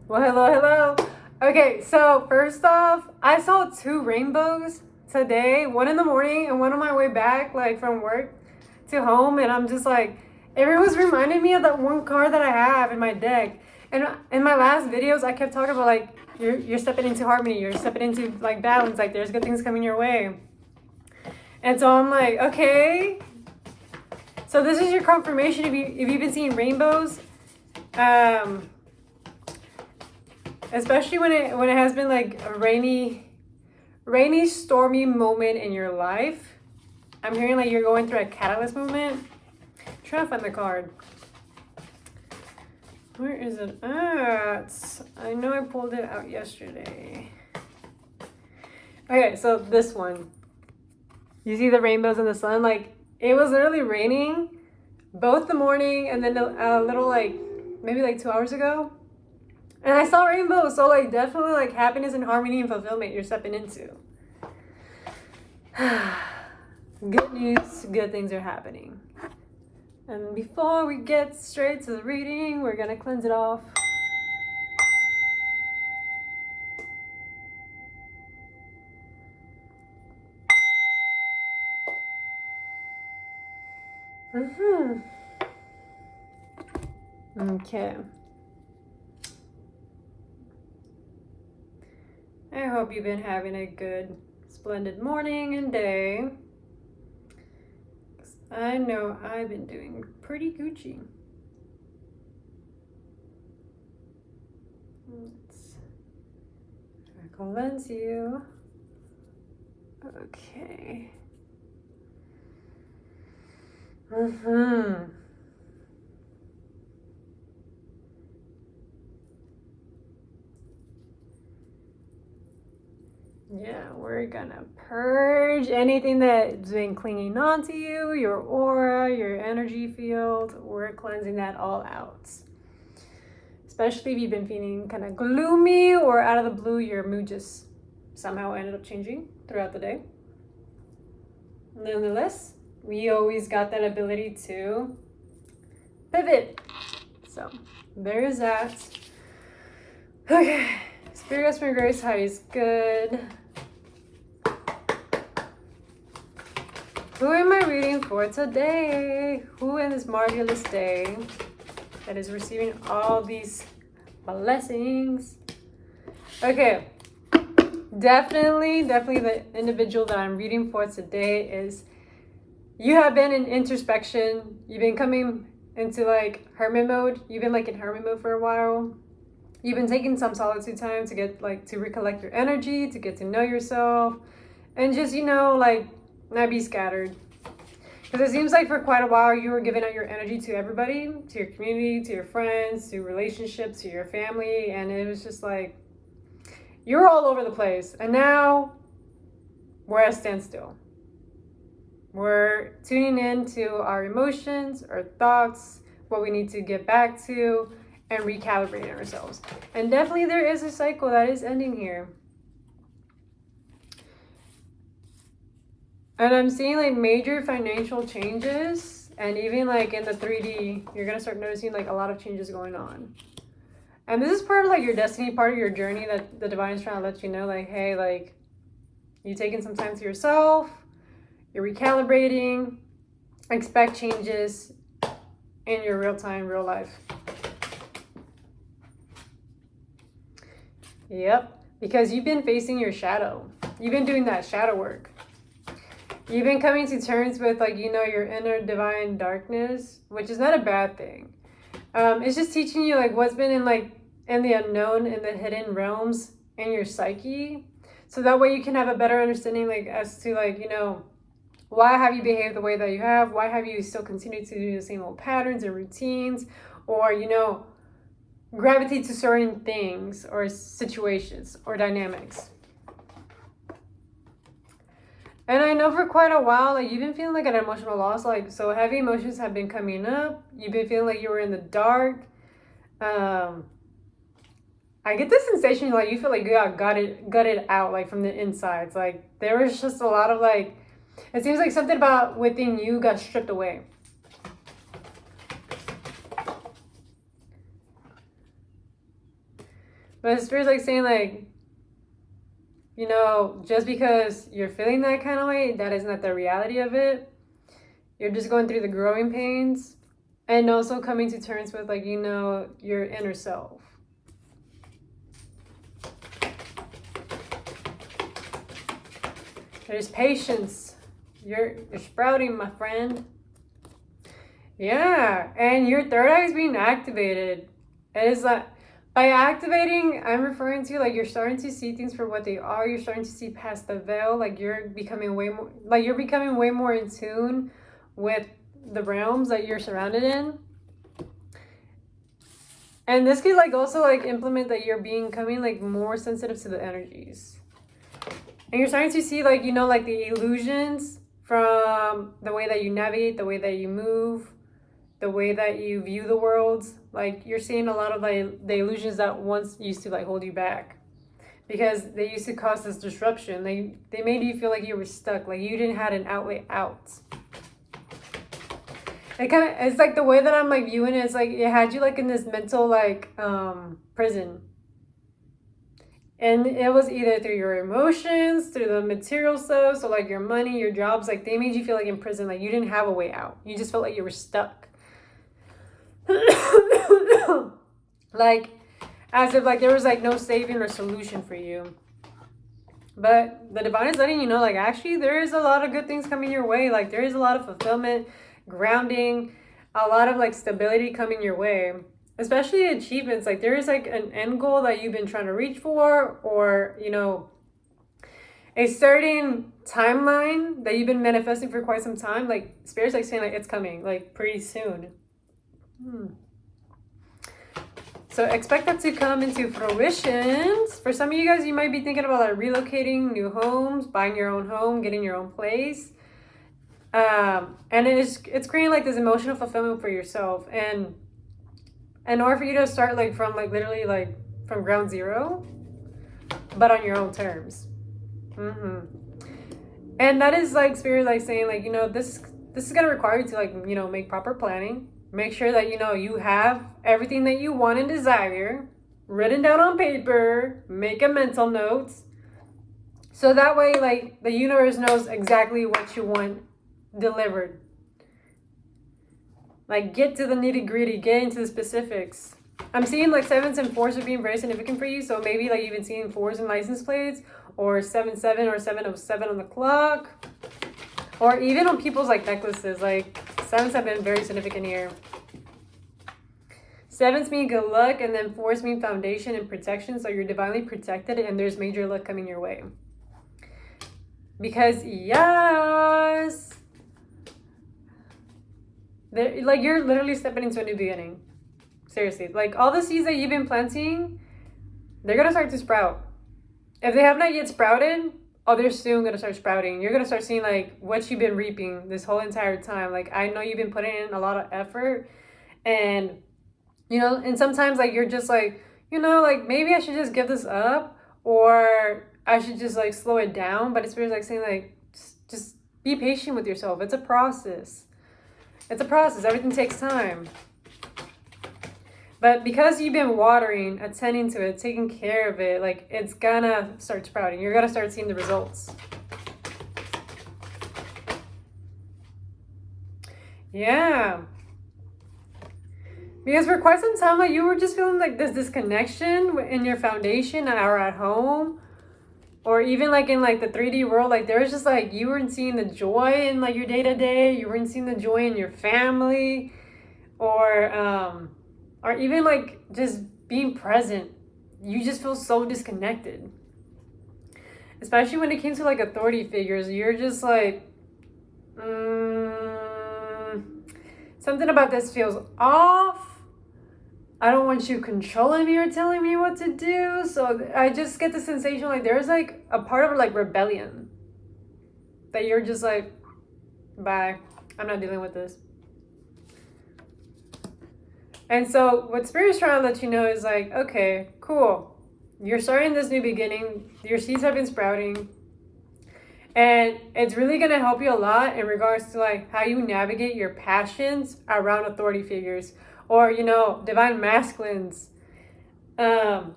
Well, hello. Okay, so first off, I saw two rainbows today, one in the morning and one on my way back, like from work to home. And I'm just like, it was reminding me of that one card that I have in my deck. And in my last videos, I kept talking about like, you're stepping into harmony, you're stepping into like balance, like there's good things coming your way. And so I'm like, okay. So this is your confirmation if you've been seeing rainbows. Especially when it has been like a rainy, stormy moment in your life. I'm hearing like you're going through a catalyst moment. I'm trying to find the card. Where is it at? I know I pulled it out yesterday. Okay, so this one. You see the rainbows in the sun? Like, it was literally raining both the morning and then a little like, maybe like 2 hours ago. And I saw rainbows, so like definitely like happiness and harmony and fulfillment you're stepping into. Good news, good things are happening. And before we get straight to the reading, we're gonna cleanse it off. Okay. I hope you've been having a good, splendid morning and day. I know I've been doing pretty Gucci. Let's cleanse you. Okay. Yeah, we're gonna purge anything that's been clinging on to you, your aura, your energy field. We're cleansing that all out. Especially if you've been feeling kind of gloomy or out of the blue, your mood just somehow ended up changing throughout the day. Nonetheless, we always got that ability to pivot. So there's that. Okay, Spirit Guides from Grace High is good. Who am I reading for today? Who in this marvelous day that is receiving all these blessings? Okay, definitely the individual that I'm reading for today is you have been in introspection. You've been coming into like hermit mode. You've been like in hermit mode for a while. You've been taking some solitude time to get like to recollect your energy, to get to know yourself, and just, you know, like not be scattered. Because it seems like for quite a while you were giving out your energy to everybody, to your community, to your friends, to relationships, to your family, and it was just like you're all over the place. And now we're at a standstill. We're tuning in to our emotions, our thoughts, what we need to get back to, and recalibrating ourselves. And definitely there is a cycle that is ending here. And I'm seeing like major financial changes, and even like in the 3D, you're gonna start noticing like a lot of changes going on. And this is part of like your destiny, part of your journey that the divine is trying to let you know, like, hey, like you taking some time to yourself, you're recalibrating, expect changes in your real time, real life. Yep, because you've been facing your shadow. You've been doing that shadow work. You've been coming to terms with, like, you know, your inner divine darkness, which is not a bad thing. It's just teaching you, like, what's been in the unknown, in the hidden realms in your psyche. So that way you can have a better understanding, like, as to, like, you know, why have you behaved the way that you have? Why have you still continued to do the same old patterns and routines? Or, you know, gravitate to certain things or situations or dynamics. And I know for quite a while, like, you've been feeling like an emotional loss, like, so heavy emotions have been coming up. You've been feeling like you were in the dark. I get this sensation like you feel like you got gutted out, like from the insides. Like there was just a lot of like, it seems like something about within you got stripped away. But the Spirit's like saying like, you know, just because you're feeling that kind of way, that is not the reality of it. You're just going through the growing pains and also coming to terms with like, you know, your inner self. There's patience. You're sprouting, my friend. Yeah, and your third eye is being activated. It is like, by activating, I'm referring to like you're starting to see things for what they are. You're starting to see past the veil. Like you're becoming way more in tune with the realms that you're surrounded in. And this could like also like implement that you're becoming like more sensitive to the energies. And you're starting to see like, you know, like the illusions from the way that you navigate, the way that you move, the way that you view the world. Like you're seeing a lot of like the illusions that once used to like hold you back, because they used to cause this disruption. They made you feel like you were stuck, like you didn't have an outlet out. It's like the way that I'm like viewing it, it's like it had you like in this mental like prison. And it was either through your emotions, through the material stuff, so like your money, your jobs, like they made you feel like in prison, like you didn't have a way out. You just felt like you were stuck. Like as if like there was like no saving or solution for you. But the divine is letting you know, like actually there is a lot of good things coming your way. Like there is a lot of fulfillment, grounding, a lot of like stability coming your way. Especially achievements, like there is like an end goal that you've been trying to reach for, or you know, a certain timeline that you've been manifesting for quite some time. Like Spirit's like saying like it's coming like pretty soon. So expect that to come into fruition. For some of you guys, you might be thinking about like relocating, new homes, buying your own home, getting your own place. And it's creating like this emotional fulfillment for yourself. And in order for you to start like from like literally like from ground zero, but on your own terms. And that is like Spirit like saying like, you know, this is gonna require you to like, you know, make proper planning. Make sure that, you know, you have everything that you want and desire written down on paper. Make a mental note. So that way like the universe knows exactly what you want delivered. Like get to the nitty gritty, get into the specifics. I'm seeing like 7s and 4s are being very significant for you. So maybe like even seeing 4s in license plates, or 77 or 707 on the clock, or even on people's like necklaces. Like 7s have been very significant here. 7s mean good luck, and then 4s mean foundation and protection. So you're divinely protected and there's major luck coming your way. Because yes, like you're literally stepping into a new beginning. Seriously, like all the seeds that you've been planting, they're gonna start to sprout. If they have not yet sprouted, oh, they're soon gonna start sprouting. You're gonna start seeing like what you've been reaping this whole entire time. Like I know you've been putting in a lot of effort, and you know, and sometimes like you're just like, you know, like maybe I should just give this up, or I should just like slow it down. But it's really like saying like just be patient with yourself. It's a process. It's a process. Everything takes time. But because you've been watering, attending to it, taking care of it, like it's gonna start sprouting. You're gonna start seeing the results. Yeah. Because for quite some time, like you were just feeling like this disconnection in your foundation or at home, or even like in like the 3D world. Like there was just like you weren't seeing the joy in like your day to day. You weren't seeing the joy in your family, or even like just being present. You just feel so disconnected. Especially when it came to like authority figures, you're just like, something about this feels off. I don't want you controlling me or telling me what to do. So I just get the sensation like there's like a part of like rebellion. That you're just like, bye, I'm not dealing with this. And so what Spirit's trying to let you know is like, okay, cool. You're starting this new beginning. Your seeds have been sprouting. And it's really going to help you a lot in regards to like how you navigate your passions around authority figures, or, you know, divine masculines.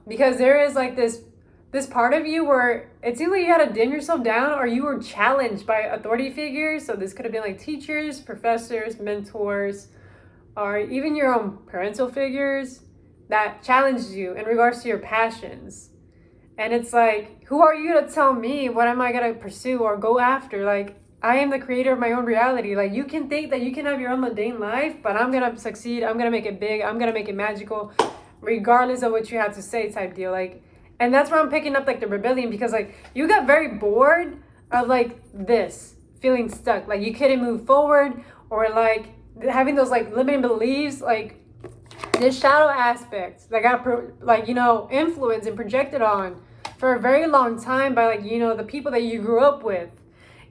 Because there is like this part of you where it seemed like you had to dim yourself down, or you were challenged by authority figures. So this could have been like teachers, professors, mentors, or even your own parental figures that challenged you in regards to your passions. And it's like, who are you to tell me what am I going to pursue or go after? Like, I am the creator of my own reality. Like, you can think that you can have your own mundane life, but I'm going to succeed. I'm going to make it big. I'm going to make it magical, regardless of what you have to say type deal. Like, and that's where I'm picking up like the rebellion, because like you got very bored of like this feeling stuck. Like you couldn't move forward, or like having those like limiting beliefs, like this shadow aspect that got like, you know, influenced and projected on for a very long time by like, you know, the people that you grew up with,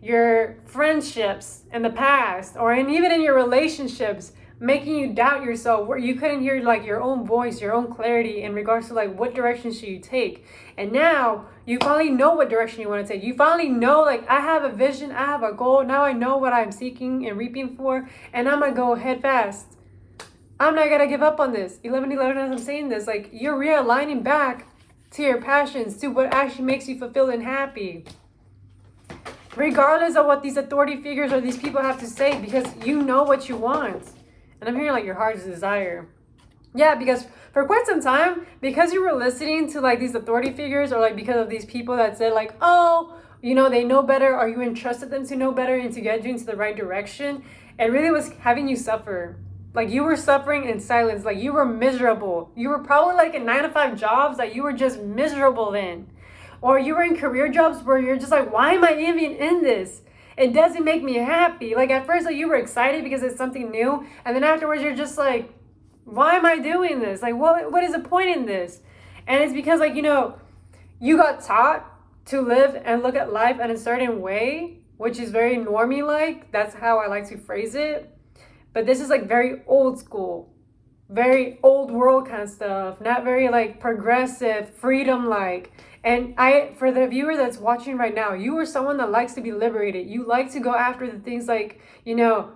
your friendships in the past, or even in your relationships, making you doubt yourself, where you couldn't hear like your own voice, your own clarity in regards to like what direction should you take. And now you finally know what direction you want to take. You finally know, like, I have a vision, I have a goal. Now I know what I'm seeking and reaping for, and I'm gonna go head fast. I'm not gonna give up on this. 11:11, as I'm saying this, like, you're realigning back to your passions, to what actually makes you fulfilled and happy, regardless of what these authority figures or these people have to say, because you know what you want. And I'm hearing like your heart's desire. Yeah, because for quite some time, because you were listening to like these authority figures, or like because of these people that said like, oh, you know, they know better, or you entrusted them to know better and to get you into the right direction, it really was having you suffer. Like you were suffering in silence. Like you were miserable. You were probably like in 9-to-5 jobs that you were just miserable in. Or you were in career jobs where you're just like, why am I even in this? It doesn't make me happy. Like at first, like you were excited because it's something new. And then afterwards, you're just like, why am I doing this? Like, what is the point in this? And it's because, like, you know, you got taught to live and look at life in a certain way, which is very normie like. That's how I like to phrase it. But this is like very old school, very old world kind of stuff, not very like progressive, freedom like. And for the viewer that's watching right now, you are someone that likes to be liberated. You like to go after the things like, you know,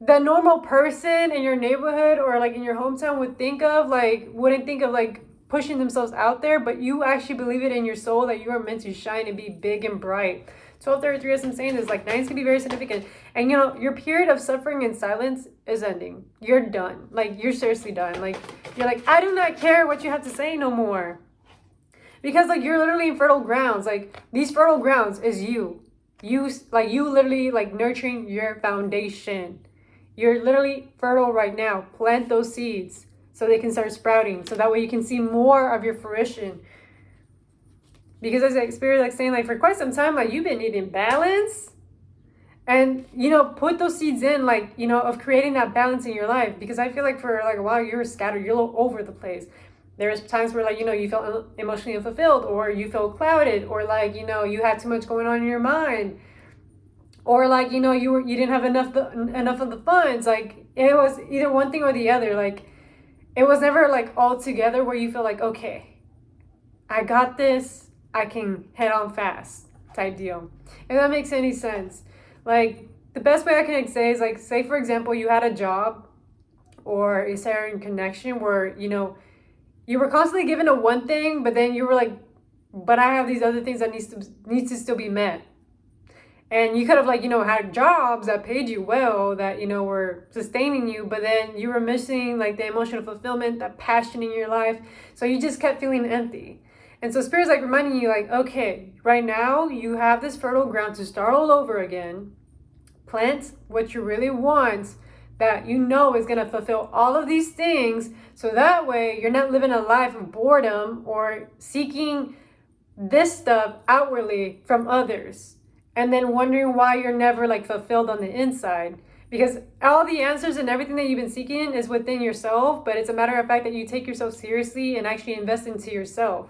the normal person in your neighborhood or like in your hometown wouldn't think of like pushing themselves out there, but you actually believe it in your soul that you are meant to shine and be big and bright. 1233, as I'm saying, is like 9's can be very significant. And you know, your period of suffering in silence is ending. You're done. Like, you're seriously done. Like, you're like, I do not care what you have to say no more. Because like you're literally in fertile grounds. Like these fertile grounds is you. You literally like nurturing your foundation. You're literally fertile right now. Plant those seeds so they can start sprouting. So that way you can see more of your fruition. Because as I experienced, like saying, like for quite some time, like you've been needing balance, and you know, put those seeds in, like, you know, of creating that balance in your life. Because I feel like for like a while you were scattered, you're all over the place. There's times where like, you know, you felt emotionally unfulfilled, or you felt clouded, or like, you know, you had too much going on in your mind, or like, you know, you didn't have enough of the funds. Like it was either one thing or the other. Like it was never like all together where you feel like, okay, I got this. I can head on fast type deal. If that makes any sense. Like the best way I can say is like, say for example, you had a job or a certain connection where, you know, you were constantly given a one thing, but then you were like, but I have these other things that needs to still be met. And you could have like, you know, had jobs that paid you well, that, you know, were sustaining you, but then you were missing like the emotional fulfillment, that passion in your life. So you just kept feeling empty. And so Spirit's like reminding you like, okay, right now you have this fertile ground to start all over again. Plant what you really want, that you know is going to fulfill all of these things. So that way you're not living a life of boredom or seeking this stuff outwardly from others, and then wondering why you're never like fulfilled on the inside. Because all the answers and everything that you've been seeking is within yourself, but it's a matter of fact that you take yourself seriously and actually invest into yourself.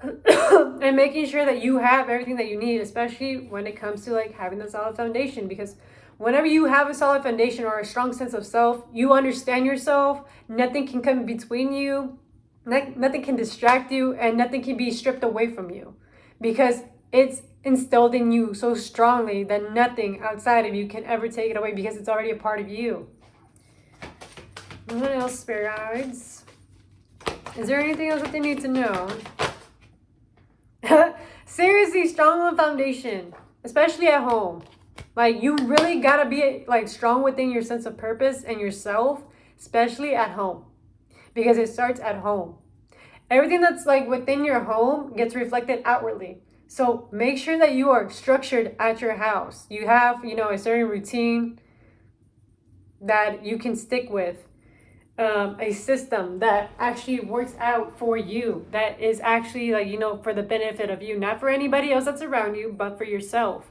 And making sure that you have everything that you need, especially when it comes to like having a solid foundation. Because whenever you have a solid foundation or a strong sense of self, you understand yourself, nothing can come between you, nothing can distract you, and nothing can be stripped away from you, because it's instilled in you so strongly that nothing outside of you can ever take it away, because it's already a part of you. What else, spirit guides? Is there anything else that they need to know? Seriously, strong on the foundation, especially at home. Like, you really gotta be like strong within your sense of purpose and yourself, especially at home, because it starts at home. Everything that's like within your home gets reflected outwardly. So make sure that you are structured at your house. You have, a certain routine that you can stick with. A system that actually works out for you, that is actually like, for the benefit of you, not for anybody else that's around you, but for yourself.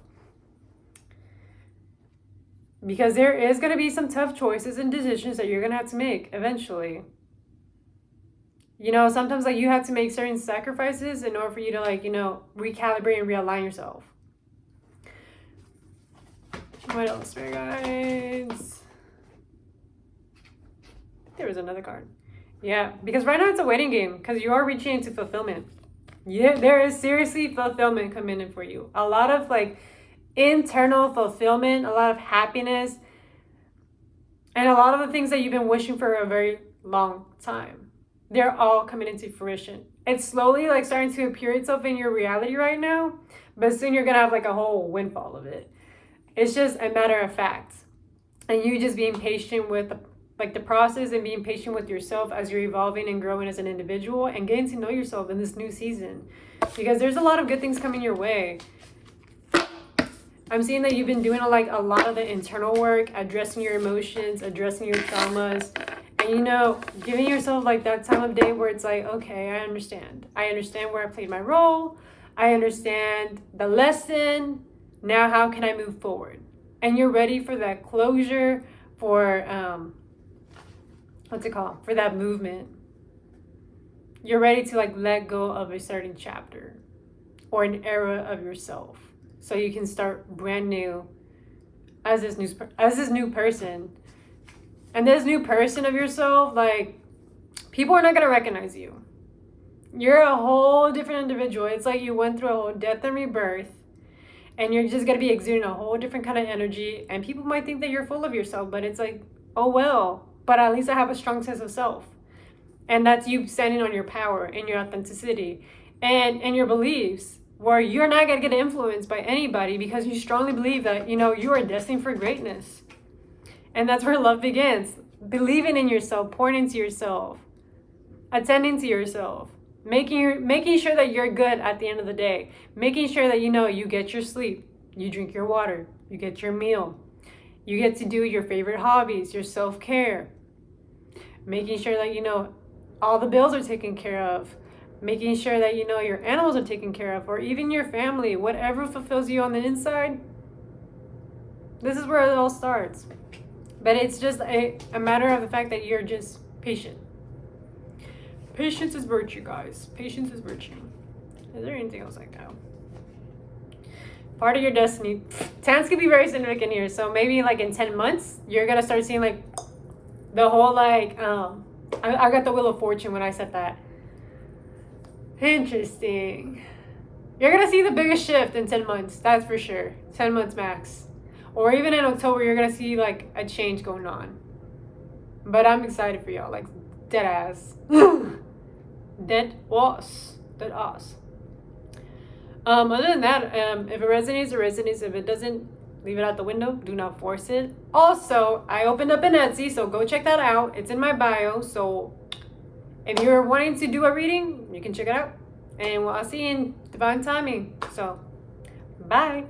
Because there is going to be some tough choices and decisions that you're going to have to make eventually. Sometimes like you have to make certain sacrifices in order for you to like, recalibrate and realign yourself. What else, Spirit guides? There was another card. Yeah, because right now it's a waiting game because you are reaching into fulfillment. Yeah, there is seriously fulfillment coming in for you. A lot of like internal fulfillment, a lot of happiness, and a lot of the things that you've been wishing for a very long time. They're all coming into fruition. It's slowly like starting to appear itself in your reality right now, but soon you're gonna have like a whole windfall of it. It's just a matter of fact. And you just being patient with the process and being patient with yourself as you're evolving and growing as an individual and getting to know yourself in this new season, because there's a lot of good things coming your way. I'm seeing that you've been doing a lot of the internal work, addressing your emotions, addressing your traumas, and giving yourself like that time of day where it's like, okay, I understand where I played my role, I understand the lesson, now how can I move forward? And you're ready for that closure, for for that movement. You're ready to like let go of a certain chapter or an era of yourself, so you can start brand new as this new person. And this new person of yourself, like, people are not gonna recognize you. You're a whole different individual. It's like you went through a whole death and rebirth, and you're just gonna be exuding a whole different kind of energy, and people might think that you're full of yourself, but it's like, oh well, but at least I have a strong sense of self. And that's you standing on your power and your authenticity and your beliefs, where you're not going to get influenced by anybody because you strongly believe that, you are destined for greatness. And that's where love begins. Believing in yourself, pouring into yourself, attending to yourself, making sure that you're good at the end of the day, making sure that, you get your sleep, you drink your water, you get your meal, you get to do your favorite hobbies, your self-care, making sure that, all the bills are taken care of, making sure that, your animals are taken care of, or even your family, whatever fulfills you on the inside. This is where it all starts. But it's just a matter of the fact that you're just patient. Patience is virtue, guys. Patience is virtue. Is there anything else like that? Part of your destiny. 10s can be very significant here. So maybe like in 10 months, you're going to start seeing like the whole like, I got the Wheel of Fortune when I said that. Interesting. You're going to see the biggest shift in 10 months. That's for sure. 10 months max. Or even in October, you're going to see like a change going on. But I'm excited for y'all. Like, dead ass. Dead ass. Other than that, if it resonates, it resonates. If it doesn't, leave it out the window. Do not force it. Also, I opened up an Etsy, so go check that out. It's in my bio. So if you're wanting to do a reading, you can check it out. And I'll see you in divine timing. So, bye.